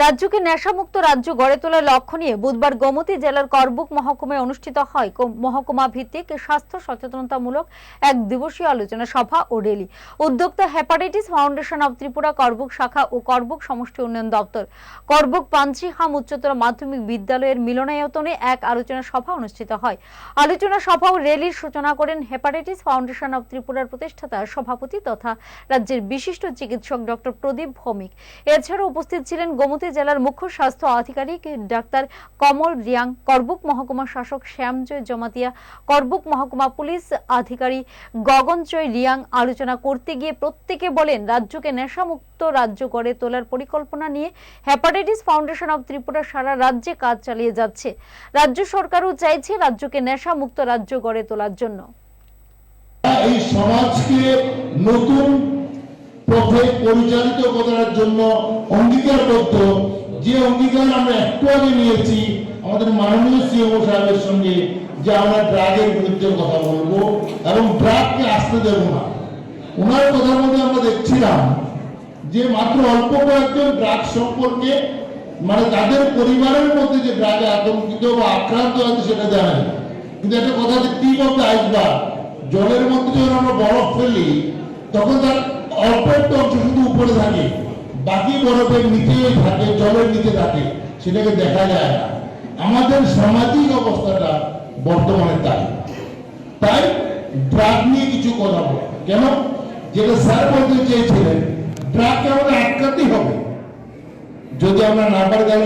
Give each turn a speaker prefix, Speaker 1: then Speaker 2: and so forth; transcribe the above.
Speaker 1: রাজ্যকে নেশামুক্ত রাজ্য গড়ে তোলার লক্ষ্য নিয়ে বুধবার গোমতী জেলার করবুক মহকুমায় অনুষ্ঠিত হয় মহকুমা ভিত্তিক স্বাস্থ্য সচেতনতামূলক এক দিবসীয় আলোচনা সভা ও র্যালি। উদ্যোক্তা hepatitis foundation of Tripura Karbook শাখা ও করবুক সমষ্টি উন্নয়ন দপ্তর, করবুক পাঞ্চিহাম উচ্চতর মাধ্যমিক বিদ্যালয়ের মিলনায়তনে এক আলোচনা সভা অনুষ্ঠিত হয়। আলোচনা সভা ও র্যালির সূচনা করেন হেপাটাইটিস ফাউন্ডেশন অব ত্রিপুরার প্রতিষ্ঠাতা সভাপতি তথা রাজ্যের বিশিষ্ট চিকিৎসক ডক্টর প্রদীপ ভৌমিক। এছাড়া উপস্থিত ছিলেন গোমতী জেলার মুখ্য স্বাস্থ্য আধিকারিক ডাক্তার কমল রিয়াং, করবুক মহকুমা শাসক শ্যামজয় জমাতিয়া, করবুক মহকুমা পুলিশ আধিকারিক গগনজয় রিয়াং। আলোচনা করতে গিয়ে প্রত্যেকে বলেন, রাজ্যকে নেশামুক্ত রাজ্য গড়ে তোলার পরিকল্পনা নিয়ে হেপাটাইটিস ফাউন্ডেশন অব ত্রিপুরা সারা রাজ্যে কাজ চালিয়ে যাচ্ছে। রাজ্য সরকারও চাইছে রাজ্যকে নেশামুক্ত রাজ্য গড়ে তোলার জন্য।
Speaker 2: এই সমাজকে নতুন পথে পরিচালিত করার জন্য অঙ্গীকারবদ্ধ, যে অঙ্গীকার আমরা একটু আগে নিয়েছি আমাদের মাননীয় সিএমও সাহেবের সঙ্গে, যে আমরা ড্রাগের বিরুদ্ধে কথা বলবো এবং ড্রাগকে আসতে দেব না। ওনার কথার মধ্যে আমরা দেখছিলাম যে মাত্র অল্প কয়েকজন ড্রাগ সম্পর্কে, মানে তাদের পরিবারের মধ্যে যে ড্রাগে আতঙ্কিত বা আক্রান্ত আছে সেটা জানেন, কিন্তু একটা কথা দেখতেই বলতে আসবা, জলের মধ্যে যখন আমরা বরফ ফেলি তখন তার অল্প একটু অংশ শুধু উপরে থাকে, বাকি বরফের নিচে থাকে, জলের নিচে থাকে, সেটাকে দেখা যায় না। আমাদের সামাজিক অবস্থাটা বর্তমানে তাই ড্রাগ নিয়ে কিছু কথা বলা। কেন? যেটা স্যার বলতে চেয়েছিলেন, ড্রাগকে আমাদের আটকাতেই হবে। যদি আমরা না পারি তাহলে